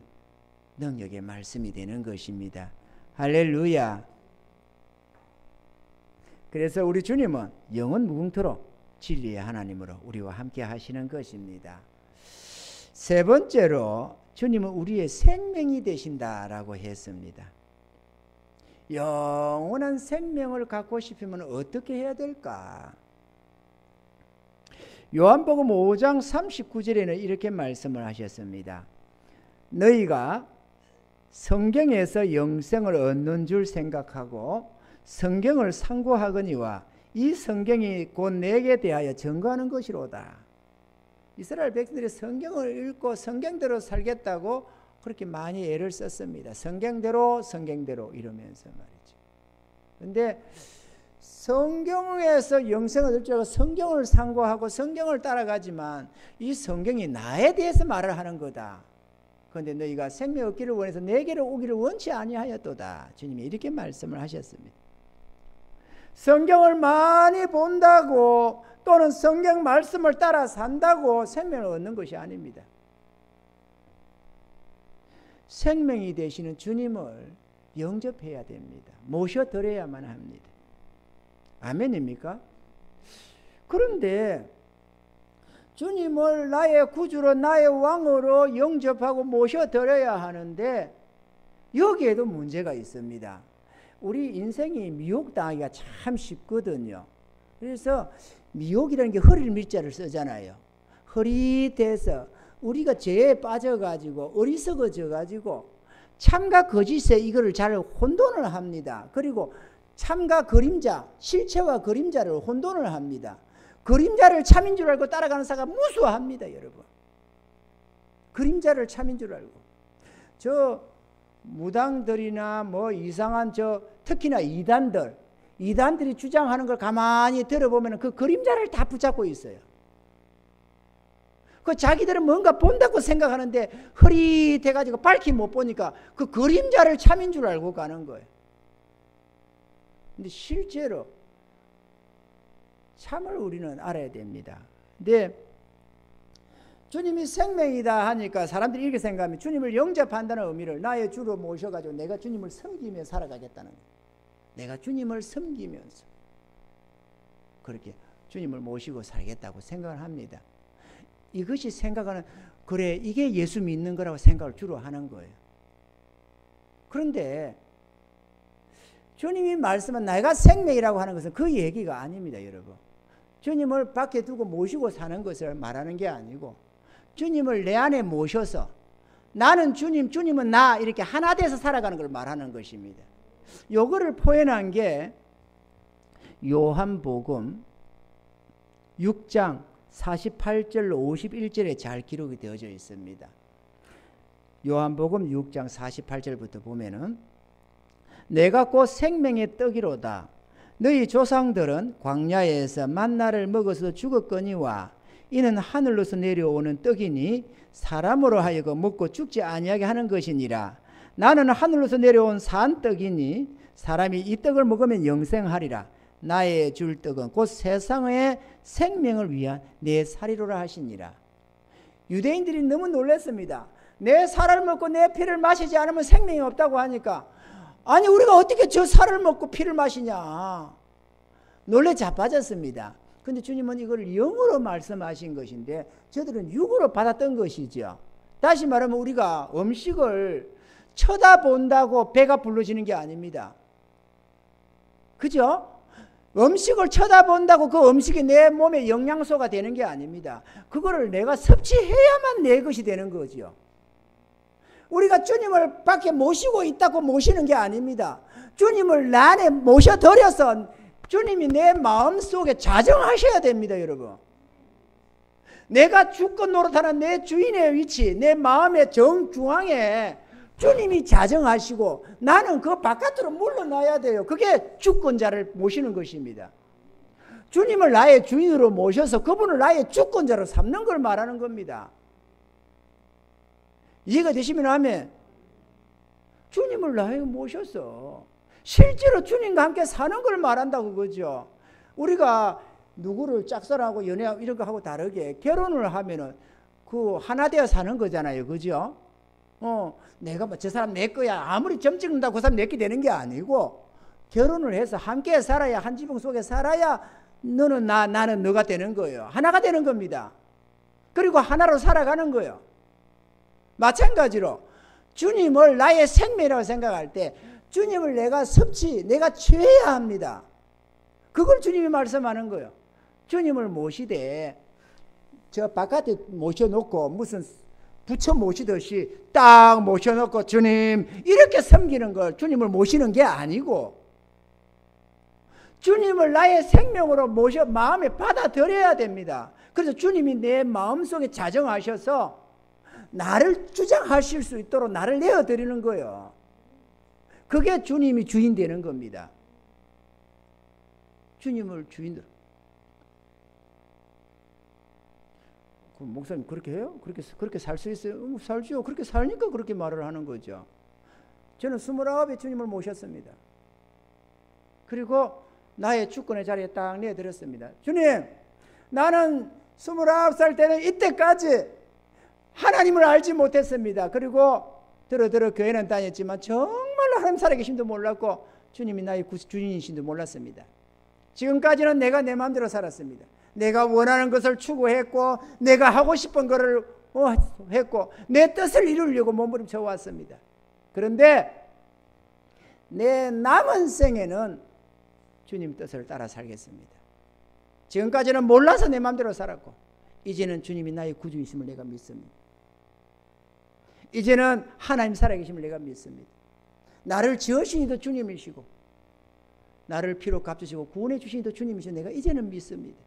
능력의 말씀이 되는 것입니다. 할렐루야. 그래서 우리 주님은 영원 무궁토록 진리의 하나님으로 우리와 함께 하시는 것입니다. 세 번째로 주님은 우리의 생명이 되신다라고 했습니다. 영원한 생명을 갖고 싶으면 어떻게 해야 될까? 요한복음 5장 39절에는 이렇게 말씀을 하셨습니다. 너희가 성경에서 영생을 얻는 줄 생각하고 성경을 상고하거니와 이 성경이 곧 내게 대하여 증거하는 것이로다. 이스라엘 백성들이 성경을 읽고 성경대로 살겠다고 그렇게 많이 애를 썼습니다. 성경대로 이러면서 말이죠. 그런데 성경에서 영생을 얻을 줄 알고 성경을 상고하고 성경을 따라가지만 이 성경이 나에 대해서 말을 하는 거다. 그런데 너희가 생명 얻기를 원해서 내게로 오기를 원치 아니하였도다. 주님이 이렇게 말씀을 하셨습니다. 성경을 많이 본다고 또는 성경 말씀을 따라 산다고 생명을 얻는 것이 아닙니다. 생명이 되시는 주님을 영접해야 됩니다. 모셔드려야만 합니다. 아멘입니까? 그런데 주님을 나의 구주로 나의 왕으로 영접하고 모셔드려야 하는데 여기에도 문제가 있습니다. 우리 인생이 미혹당하기가 참 쉽거든요. 그래서 미혹이라는 게 허리를 밀자를 쓰잖아요. 허리대서 우리가 죄에 빠져가지고 어리석어져가지고 참과 거짓에 이거를 잘 혼돈을 합니다. 그리고 참과 그림자, 실체와 그림자를 혼돈을 합니다. 그림자를 참인 줄 알고 따라가는 사가 무수합니다, 여러분. 그림자를 참인 줄 알고. 저 무당들이나 뭐 이상한 특히나 이단들이 주장하는 걸 가만히 들어보면 그 그림자를 다 붙잡고 있어요. 그 자기들은 뭔가 본다고 생각하는데 흐릿해가지고 밝히 못 보니까 그 그림자를 참인 줄 알고 가는 거예요. 근데 실제로 참을 우리는 알아야 됩니다. 근데 주님이 생명이다 하니까 사람들이 이렇게 생각하면 주님을 영접한다는 의미를 나의 주로 모셔가지고 내가 주님을 섬기며 살아가겠다는 거예요. 내가 주님을 섬기면서 그렇게 주님을 모시고 살겠다고 생각을 합니다. 이것이 생각하는 그래 이게 예수 믿는 거라고 생각을 주로 하는 거예요. 그런데 주님이 말씀은 내가 생명이라고 하는 것은 그 얘기가 아닙니다, 여러분. 주님을 밖에 두고 모시고 사는 것을 말하는 게 아니고 주님을 내 안에 모셔서 나는 주님, 주님은 나 이렇게 하나 돼서 살아가는 걸 말하는 것입니다. 요거를 표현한 게 요한복음 6장 48절로 51절에 잘 기록이 되어져 있습니다. 요한복음 6장 48절부터 보면은 내가 곧 생명의 떡이로다. 너희 조상들은 광야에서 만나를 먹어서 죽었거니와 이는 하늘로서 내려오는 떡이니 사람으로 하여금 먹고 죽지 아니하게 하는 것이니라. 나는 하늘로서 내려온 산 떡이니 사람이 이 떡을 먹으면 영생하리라. 나의 줄 떡은 곧 세상의 생명을 위한 내 살이로라 하시니라. 유대인들이 너무 놀랐습니다. 내 살을 먹고 내 피를 마시지 않으면 생명이 없다고 하니까 아니 우리가 어떻게 저 살을 먹고 피를 마시냐 놀래 자빠졌습니다. 근데 주님은 이걸 영으로 말씀하신 것인데 저들은 육으로 받았던 것이죠. 다시 말하면 우리가 음식을 쳐다본다고 배가 불러지는 게 아닙니다. 그죠? 음식을 쳐다본다고 그 음식이 내 몸에 영양소가 되는 게 아닙니다. 그거를 내가 섭취해야만 내 것이 되는 거죠. 우리가 주님을 밖에 모시고 있다고 모시는 게 아닙니다. 주님을 내 안에 모셔드려서 주님이 내 마음속에 자정하셔야 됩니다, 여러분. 내가 주권 노릇하는 내 주인의 위치, 내 마음의 정중앙에 주님이 자정하시고 나는 그 바깥으로 물러나야 돼요. 그게 주권자를 모시는 것입니다. 주님을 나의 주인으로 모셔서 그분을 나의 주권자로 삼는 걸 말하는 겁니다. 이해가 되시면 하면 주님을 나에게 모셨어. 실제로 주님과 함께 사는 걸 말한다고 그죠. 우리가 누구를 짝사랑하고 연애하고 이런 거 하고 다르게 결혼을 하면은 그 하나 되어 사는 거잖아요. 그죠? 내가 뭐 저 사람 내 거야. 아무리 점 찍는다고 그 사람 내게 되는 게 아니고 결혼을 해서 함께 살아야 한 지붕 속에 살아야 너는 나는 너가 되는 거예요. 하나가 되는 겁니다. 그리고 하나로 살아가는 거예요. 마찬가지로 주님을 나의 생명이라고 생각할 때 주님을 내가 내가 취해야 합니다. 그걸 주님이 말씀하는 거예요. 주님을 모시되 저 바깥에 모셔놓고 무슨 부처 모시듯이 딱 모셔놓고 주님 이렇게 섬기는 걸 주님을 모시는 게 아니고 주님을 나의 생명으로 모셔 마음에 받아들여야 됩니다. 그래서 주님이 내 마음속에 자정하셔서 나를 주장하실 수 있도록 나를 내어드리는 거예요. 그게 주님이 주인 되는 겁니다. 주님을 주인으로. 목사님 그렇게 해요? 그렇게 살 수 있어요? 살죠. 그렇게 살니까 그렇게 말을 하는 거죠. 저는 29에 주님을 모셨습니다. 그리고 나의 주권의 자리에 딱 내드렸습니다. 주님, 나는 29살 때는 이때까지 하나님을 알지 못했습니다. 그리고 들어 교회는 다녔지만 정말로 하나님 살아계심도 몰랐고 주님이 나의 주인이신도 몰랐습니다. 지금까지는 내가 내 마음대로 살았습니다. 내가 원하는 것을 추구했고 내가 하고 싶은 것을 했고 내 뜻을 이루려고 몸부림쳐 왔습니다. 그런데 내 남은 생에는 주님 뜻을 따라 살겠습니다. 지금까지는 몰라서 내 마음대로 살았고 이제는 주님이 나의 구주이심을 내가 믿습니다. 이제는 하나님 살아계심을 내가 믿습니다. 나를 지으신 이도 주님이시고 나를 피로 값주시고 구원해 주신 이도 주님이시고 내가 이제는 믿습니다.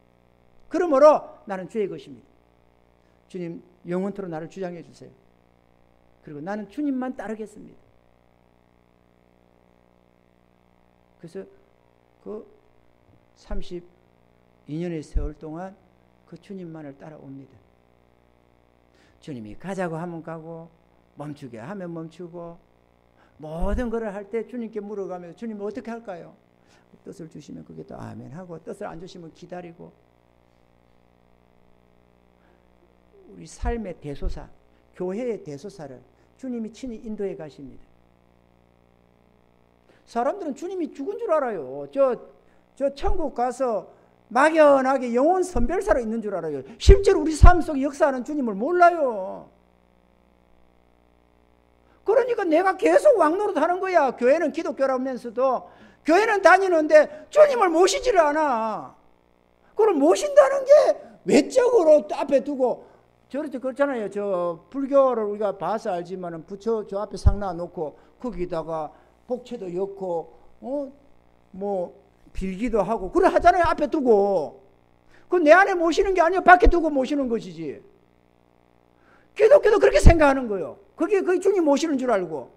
그러므로 나는 주의 것입니다. 주님 영원토록 나를 주장해 주세요. 그리고 나는 주님만 따르겠습니다. 그래서 그 32년의 세월 동안 그 주님만을 따라옵니다. 주님이 가자고 하면 가고 멈추게 하면 멈추고 모든 것을 할 때 주님께 물어가면서 주님 어떻게 할까요? 뜻을 주시면 그게 또 아멘 하고 뜻을 안 주시면 기다리고 우리 삶의 대소사, 교회의 대소사를 주님이 친히 인도해 가십니다. 사람들은 주님이 죽은 줄 알아요. 저 천국 가서 막연하게 영혼 선별사로 있는 줄 알아요. 실제로 우리 삶 속에 역사하는 주님을 몰라요. 그러니까 내가 계속 왕노릇 하는 거야. 교회는 기독교라면서도 교회는 다니는데 주님을 모시지를 않아. 그럼 모신다는 게 외적으로 앞에 두고 저렇게 그렇잖아요. 저 불교를 우리가 봐서 알지만은 부처 저 앞에 상 놔놓고 거기다가 복채도 엮고 뭐 빌기도 하고 그래 하잖아요. 앞에 두고. 그건 내 안에 모시는 게 아니에요. 밖에 두고 모시는 것이지. 기독교도 그렇게 생각하는 거예요. 그게 주님 모시는 줄 알고.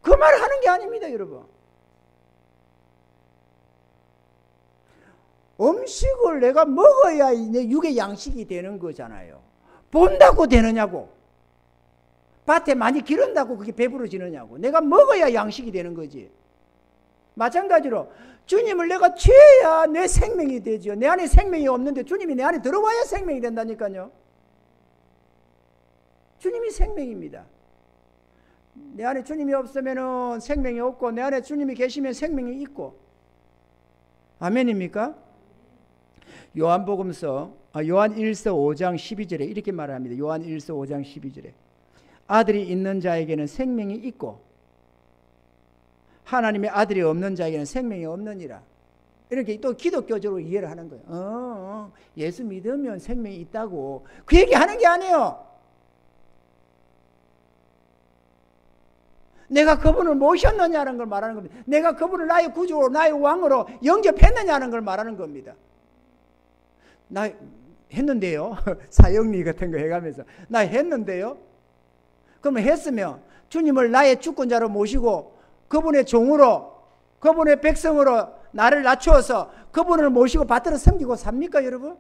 그 말을 하는 게 아닙니다, 여러분. 음식을 내가 먹어야 내 육의 양식이 되는 거잖아요. 본다고 되느냐고. 밭에 많이 기른다고 그게 배부러지느냐고. 내가 먹어야 양식이 되는 거지. 마찬가지로 주님을 내가 취해야 내 생명이 되죠. 내 안에 생명이 없는데 주님이 내 안에 들어와야 생명이 된다니까요. 주님이 생명입니다. 내 안에 주님이 없으면 생명이 없고 내 안에 주님이 계시면 생명이 있고. 아멘입니까? 요한복음서 요한 1서 5장 12절에 이렇게 말합니다. 요한 1서 5장 12절에 아들이 있는 자에게는 생명이 있고 하나님의 아들이 없는 자에게는 생명이 없느니라. 이렇게 또 기독교적으로 이해를 하는 거예요. 예수 믿으면 생명이 있다고 그 얘기 하는 게 아니에요. 내가 그분을 모셨느냐는 걸 말하는 겁니다. 내가 그분을 나의 구주로 나의 왕으로 영접했느냐는 걸 말하는 겁니다. 나 했는데요. 사형리 같은 거 해가면서 나 했는데요. 그러면 했으면 주님을 나의 주권자로 모시고 그분의 종으로 그분의 백성으로 나를 낮추어서 그분을 모시고 받들어 섬기고 삽니까 여러분?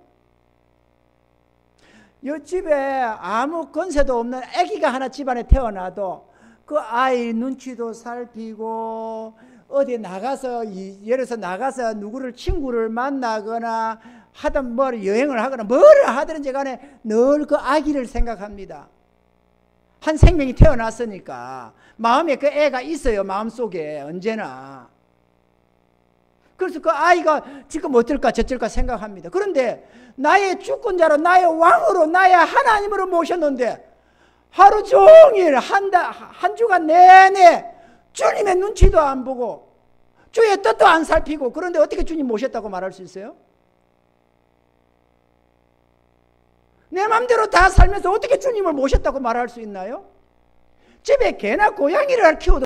이 집에 아무 건세도 없는 아기가 하나 집안에 태어나도 그 아이 눈치도 살피고 어디 나가서 예를 들어서 나가서 누구를 친구를 만나거나 하든 뭐 여행을 하거나 뭐를 하든지 간에 늘 그 아기를 생각합니다. 한 생명이 태어났으니까 마음에 그 애가 있어요. 마음속에 언제나. 그래서 그 아이가 지금 어떨까 저쩔까 생각합니다. 그런데 나의 주권자로 나의 왕으로 나의 하나님으로 모셨는데 하루 종일 한 주간 내내 주님의 눈치도 안 보고 주의 뜻도 안 살피고 그런데 어떻게 주님 모셨다고 말할 수 있어요? 내 맘대로 다 살면서 어떻게 주님을 모셨다고 말할 수 있나요? 집에 개나 고양이를 키워도